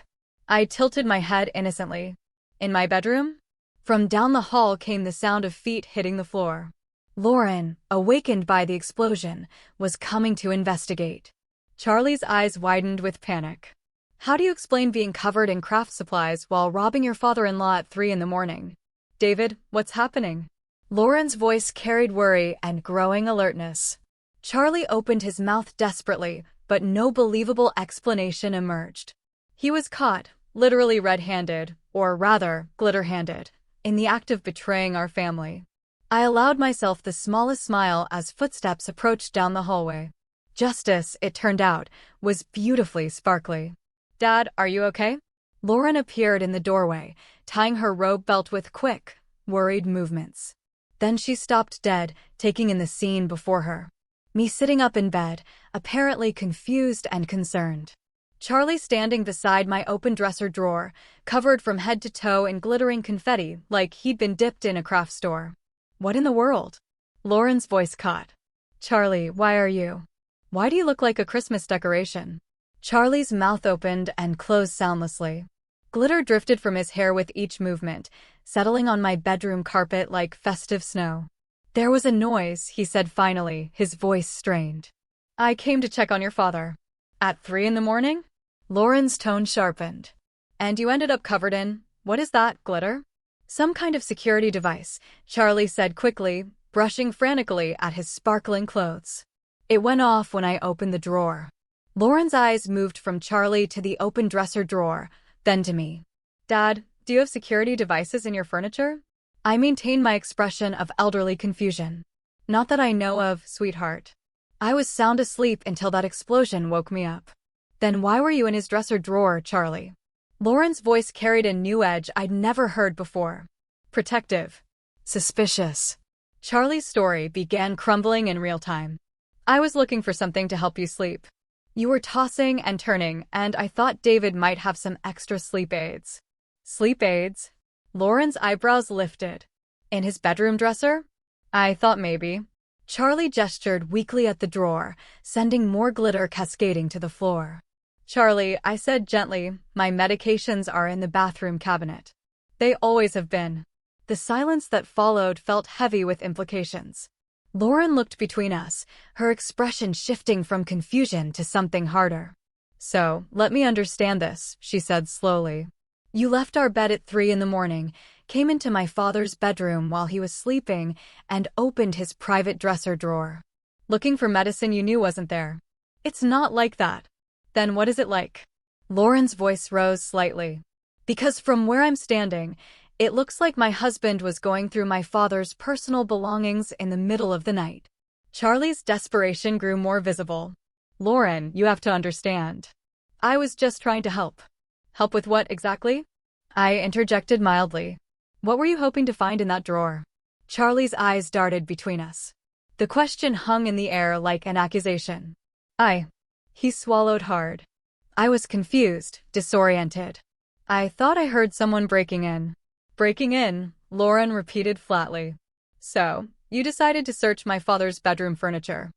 I tilted my head innocently. In my bedroom? From down the hall came the sound of feet hitting the floor. Lauren, awakened by the explosion, was coming to investigate. Charlie's eyes widened with panic. How do you explain being covered in craft supplies while robbing your father-in-law at 3 in the morning? David, what's happening? Lauren's voice carried worry and growing alertness. Charlie opened his mouth desperately, but no believable explanation emerged. He was caught, literally red-handed, or rather, glitter-handed, in the act of betraying our family. I allowed myself the smallest smile as footsteps approached down the hallway. Justice, it turned out, was beautifully sparkly. Dad, are you okay? Lauren appeared in the doorway, tying her robe belt with quick, worried movements. Then she stopped dead, taking in the scene before her. Me sitting up in bed, apparently confused and concerned. Charlie standing beside my open dresser drawer, covered from head to toe in glittering confetti like he'd been dipped in a craft store. What in the world? Lauren's voice caught. Charlie, why are you? Why do you look like a Christmas decoration? Charlie's mouth opened and closed soundlessly. Glitter drifted from his hair with each movement, settling on my bedroom carpet like festive snow. There was a noise, he said finally, his voice strained. I came to check on your father. At 3 in the morning? Lauren's tone sharpened. And you ended up covered in, what is that, glitter? Some kind of security device, Charlie said quickly, brushing frantically at his sparkling clothes. It went off when I opened the drawer. Lauren's eyes moved from Charlie to the open dresser drawer, then to me. Dad, do you have security devices in your furniture? I maintained my expression of elderly confusion. Not that I know of, sweetheart. I was sound asleep until that explosion woke me up. Then why were you in his dresser drawer, Charlie? Lauren's voice carried a new edge I'd never heard before. Protective. Suspicious. Charlie's story began crumbling in real time. I was looking for something to help you sleep. You were tossing and turning, and I thought David might have some extra sleep aids. Sleep aids? Lauren's eyebrows lifted. In his bedroom dresser? I thought maybe. Charlie gestured weakly at the drawer, sending more glitter cascading to the floor. Charlie, I said gently, my medications are in the bathroom cabinet. They always have been. The silence that followed felt heavy with implications. Lauren looked between us, her expression shifting from confusion to something harder. So, let me understand this, she said slowly. You left our bed at 3 in the morning, came into my father's bedroom while he was sleeping, and opened his private dresser drawer. Looking for medicine you knew wasn't there. It's not like that. Then what is it like? Lauren's voice rose slightly. Because from where I'm standing, it looks like my husband was going through my father's personal belongings in the middle of the night. Charlie's desperation grew more visible. Lauren, you have to understand. I was just trying to help. Help with what exactly? I interjected mildly. What were you hoping to find in that drawer? Charlie's eyes darted between us. The question hung in the air like an accusation. He swallowed hard. I was confused, disoriented. I thought I heard someone breaking in. Breaking in, Lauren repeated flatly. So, you decided to search my father's bedroom furniture.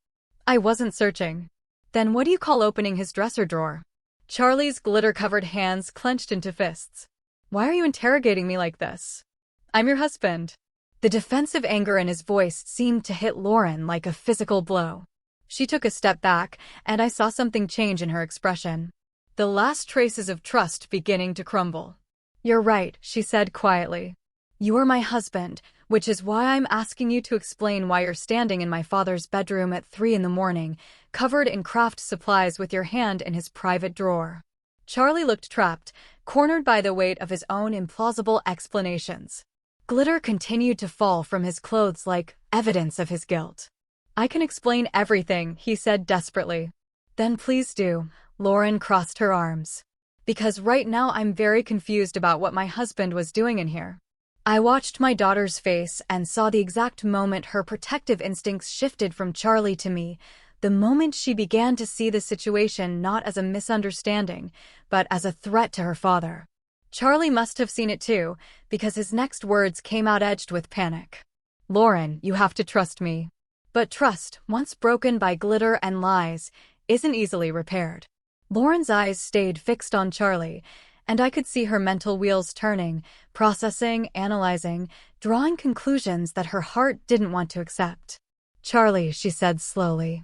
I wasn't searching. Then what do you call opening his dresser drawer? Charlie's glitter-covered hands clenched into fists. Why are you interrogating me like this? I'm your husband. The defensive anger in his voice seemed to hit Lauren like a physical blow. She took a step back, and I saw something change in her expression. The last traces of trust beginning to crumble. You're right, she said quietly. You are my husband, which is why I'm asking you to explain why you're standing in my father's bedroom at 3 in the morning, covered in craft supplies with your hand in his private drawer. Charlie looked trapped, cornered by the weight of his own implausible explanations. Glitter continued to fall from his clothes like evidence of his guilt. I can explain everything, he said desperately. Then please do. Lauren crossed her arms. because right now I'm very confused about what my husband was doing in here. I watched my daughter's face and saw the exact moment her protective instincts shifted from Charlie to me, the moment she began to see the situation not as a misunderstanding, but as a threat to her father. Charlie must have seen it too, because his next words came out edged with panic. "Lauren, you have to trust me." But trust, once broken by glitter and lies, isn't easily repaired. Lauren's eyes stayed fixed on Charlie, and I could see her mental wheels turning, processing, analyzing, drawing conclusions that her heart didn't want to accept. "Charlie," she said slowly,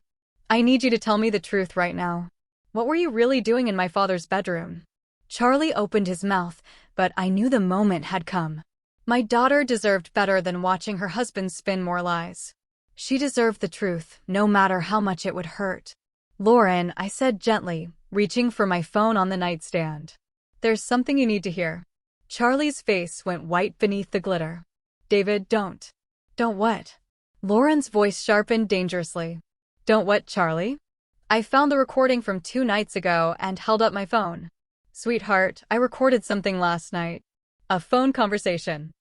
"I need you to tell me the truth right now. What were you really doing in my father's bedroom?" Charlie opened his mouth, but I knew the moment had come. My daughter deserved better than watching her husband spin more lies. She deserved the truth, no matter how much it would hurt. "Lauren," I said gently, reaching for my phone on the nightstand. "There's something you need to hear." Charlie's face went white beneath the glitter. "David, don't." "Don't what?" Lauren's voice sharpened dangerously. "Don't what, Charlie?" I found the recording from 2 nights ago and held up my phone. "Sweetheart, I recorded something last night. A phone conversation.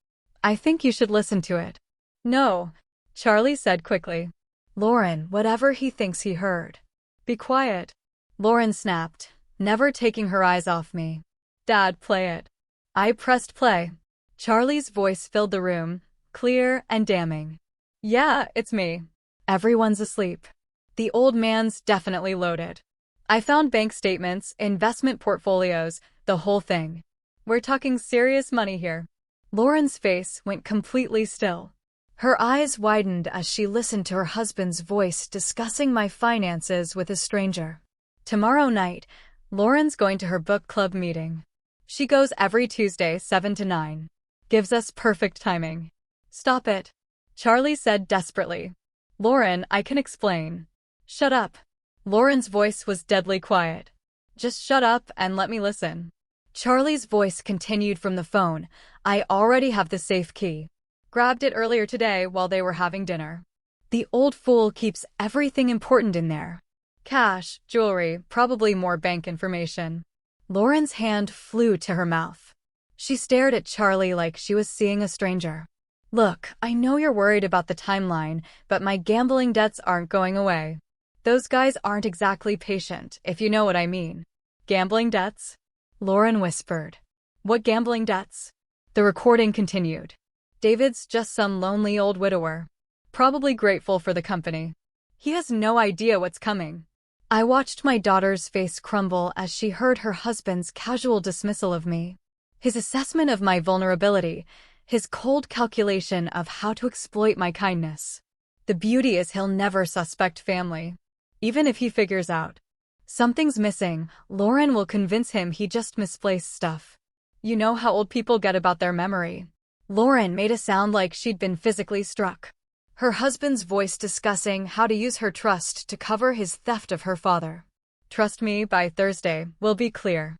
I think you should listen to it." "No," Charlie said quickly. "Lauren, whatever he thinks he heard." "Be quiet." Lauren snapped, never taking her eyes off me. "Dad, play it." I pressed play. Charlie's voice filled the room, clear and damning. "Yeah, it's me. Everyone's asleep. The old man's definitely loaded. I found bank statements, investment portfolios, the whole thing. We're talking serious money here." Lauren's face went completely still. Her eyes widened as she listened to her husband's voice discussing my finances with a stranger. Tomorrow night, Lauren's going to her book club meeting. She goes every Tuesday, 7 to 9. Gives us perfect timing. "Stop it," Charlie said desperately. "Lauren, I can explain." "Shut up." Lauren's voice was deadly quiet. "Just shut up and let me listen." Charlie's voice continued from the phone. "I already have the safe key. Grabbed it earlier today while they were having dinner. The old fool keeps everything important in there. Cash, jewelry, probably more bank information." Lauren's hand flew to her mouth. She stared at Charlie like she was seeing a stranger. "Look, I know you're worried about the timeline, but my gambling debts aren't going away. Those guys aren't exactly patient, if you know what I mean." "Gambling debts?" Lauren whispered. "What gambling debts?" The recording continued. "David's just some lonely old widower. Probably grateful for the company. He has no idea what's coming." I watched my daughter's face crumble as she heard her husband's casual dismissal of me. His assessment of my vulnerability, his cold calculation of how to exploit my kindness. The beauty is he'll never suspect family. Even if he figures out something's missing, Lauren will convince him he just misplaced stuff. You know how old people get about their memory. Lauren made a sound like she'd been physically struck. Her husband's voice discussing how to use her trust to cover his theft of her father. "Trust me, by Thursday, we'll be clear.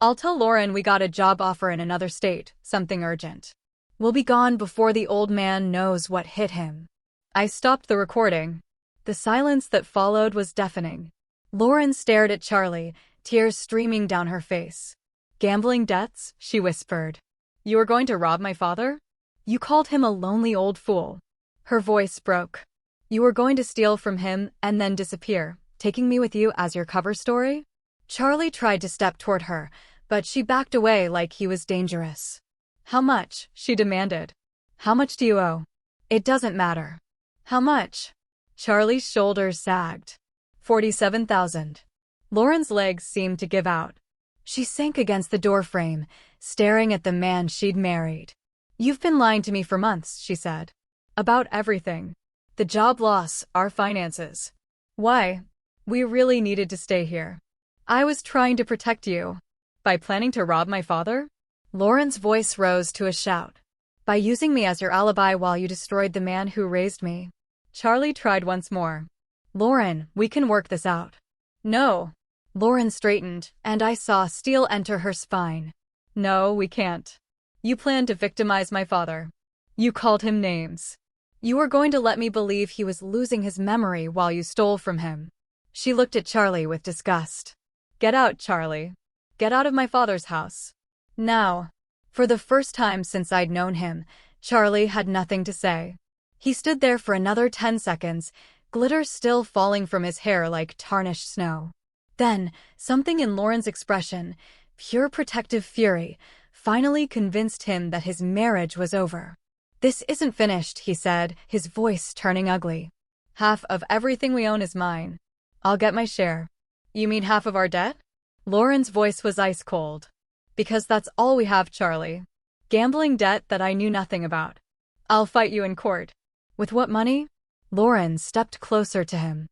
I'll tell Lauren we got a job offer in another state, something urgent. We'll be gone before the old man knows what hit him." I stopped the recording. The silence that followed was deafening. Lauren stared at Charlie, tears streaming down her face. "Gambling debts?" she whispered. "You were going to rob my father? You called him a lonely old fool." Her voice broke. "You were going to steal from him and then disappear, taking me with you as your cover story?" Charlie tried to step toward her, but she backed away like he was dangerous. "How much?" she demanded. "How much do you owe?" "It doesn't matter." "How much?" Charlie's shoulders sagged. 47,000. Lauren's legs seemed to give out. She sank against the doorframe, staring at the man she'd married. "You've been lying to me for months," she said. "About everything. The job loss, our finances. Why? We really needed to stay here. I was trying to protect you. By planning to rob my father?" Lauren's voice rose to a shout. "By using me as your alibi while you destroyed the man who raised me." Charlie tried once more. "Lauren, we can work this out." "No." Lauren straightened, and I saw steel enter her spine. "No, we can't. You planned to victimize my father. You called him names. You were going to let me believe he was losing his memory while you stole from him." She looked at Charlie with disgust. "Get out, Charlie." Get out of my father's house. Now. For the first time since I'd known him, Charlie had nothing to say. He stood there for another 10 seconds, glitter still falling from his hair like tarnished snow. Then, something in Lauren's expression, pure protective fury, finally convinced him that his marriage was over. "This isn't finished," he said, his voice turning ugly. "Half of everything we own is mine. I'll get my share." "You mean half of our debt?" Lauren's voice was ice cold. "Because that's all we have, Charlie. Gambling debt that I knew nothing about. I'll fight you in court." "With what money?" Lauren stepped closer to him.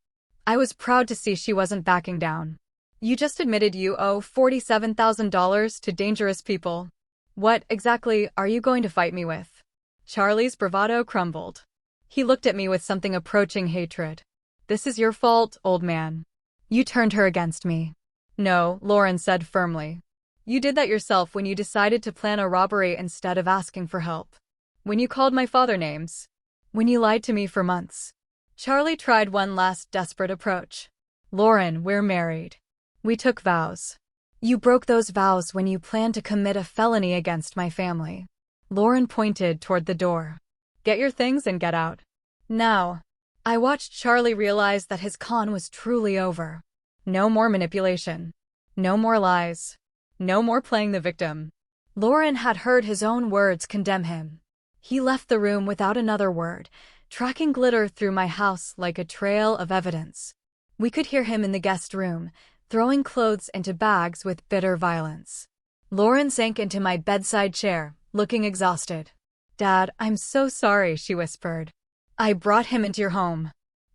I was proud to see she wasn't backing down. "You just admitted you owe $47,000 to dangerous people. What, exactly, are you going to fight me with?" Charlie's bravado crumbled. He looked at me with something approaching hatred. "This is your fault, old man. You turned her against me." "No," Lauren said firmly. "You did that yourself when you decided to plan a robbery instead of asking for help. When you called my father names. When you lied to me for months." Charlie tried one last desperate approach. "Lauren, we're married. We took vows. You broke those vows when you planned to commit a felony against my family." Lauren pointed toward the door. "Get your things and get out. Now." I watched Charlie realize that his con was truly over. No more manipulation. No more lies. No more playing the victim. Lauren had heard his own words condemn him. He left the room without another word, tracking glitter through my house like a trail of evidence. We could hear him in the guest room, throwing clothes into bags with bitter violence. Lauren sank into my bedside chair, looking exhausted. "Dad, I'm so sorry," she whispered. "I brought him into your home.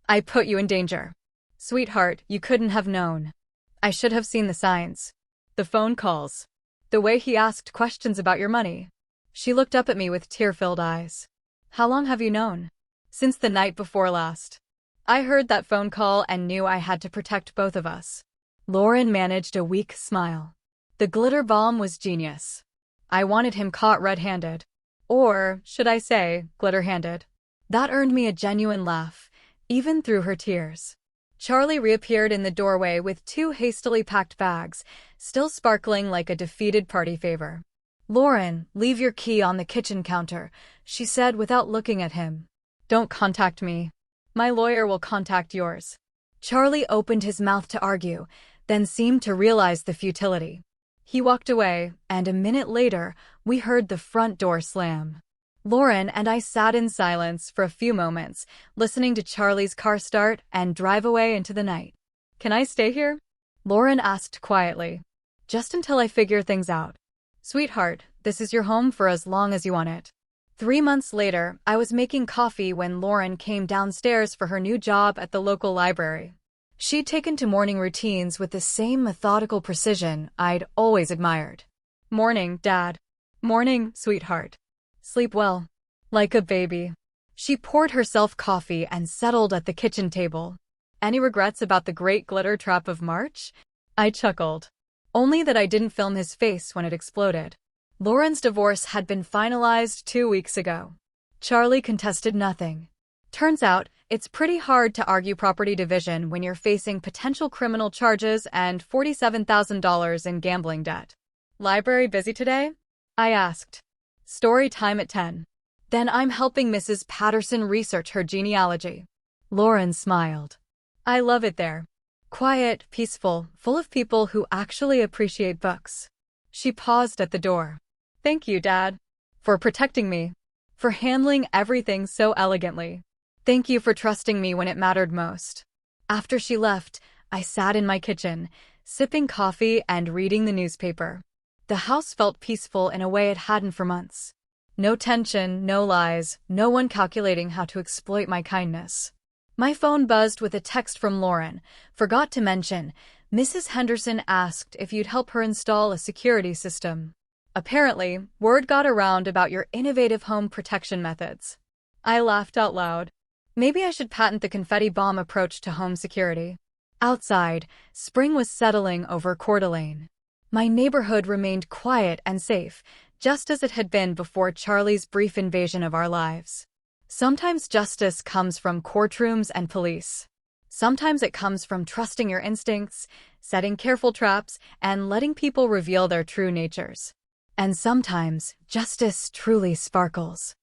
I put you in danger. Sweetheart, you couldn't have known. I should have seen the signs. The phone calls. The way he asked questions about your money." She looked up at me with tear-filled eyes. "How long have you known?" "Since the night before last. I heard that phone call and knew I had to protect both of us." Lauren managed a weak smile. The glitter bomb was genius. I wanted him caught red-handed. Or, should I say, glitter-handed. That earned me a genuine laugh, even through her tears. Charlie reappeared in the doorway with 2 hastily packed bags, still sparkling like a defeated party favor. "Lauren, leave your key on the kitchen counter," she said without looking at him. "Don't contact me. My lawyer will contact yours." Charlie opened his mouth to argue, then seemed to realize the futility. He walked away, and a minute later, we heard the front door slam. Lauren and I sat in silence for a few moments, listening to Charlie's car start and drive away into the night. "Can I stay here?" Lauren asked quietly. "Just until I figure things out." "Sweetheart, this is your home for as long as you want it." 3 months later, I was making coffee when Lauren came downstairs for her new job at the local library. She'd taken to morning routines with the same methodical precision I'd always admired. "Morning, Dad." "Morning, sweetheart. Sleep well." "Like a baby." She poured herself coffee and settled at the kitchen table. "Any regrets about the great glitter trap of March?" I chuckled. "Only that I didn't film his face when it exploded." Lauren's divorce had been finalized 2 weeks ago. Charlie contested nothing. Turns out, it's pretty hard to argue property division when you're facing potential criminal charges and $47,000 in gambling debt. "Library busy today?" I asked. "Story time at 10. Then I'm helping Mrs. Patterson research her genealogy." Lauren smiled. "I love it there. Quiet, peaceful, full of people who actually appreciate books." She paused at the door. "Thank you, Dad. For protecting me. For handling everything so elegantly. Thank you for trusting me when it mattered most." After she left, I sat in my kitchen, sipping coffee and reading the newspaper. The house felt peaceful in a way it hadn't for months. No tension, no lies, no one calculating how to exploit my kindness. My phone buzzed with a text from Lauren. "Forgot to mention, Mrs. Henderson asked if you'd help her install a security system. Apparently, word got around about your innovative home protection methods." I laughed out loud. Maybe I should patent the confetti bomb approach to home security. Outside, spring was settling over Coeur d'Alene. My neighborhood remained quiet and safe, just as it had been before Charlie's brief invasion of our lives. Sometimes justice comes from courtrooms and police. Sometimes it comes from trusting your instincts, setting careful traps, and letting people reveal their true natures. And sometimes, justice truly sparkles.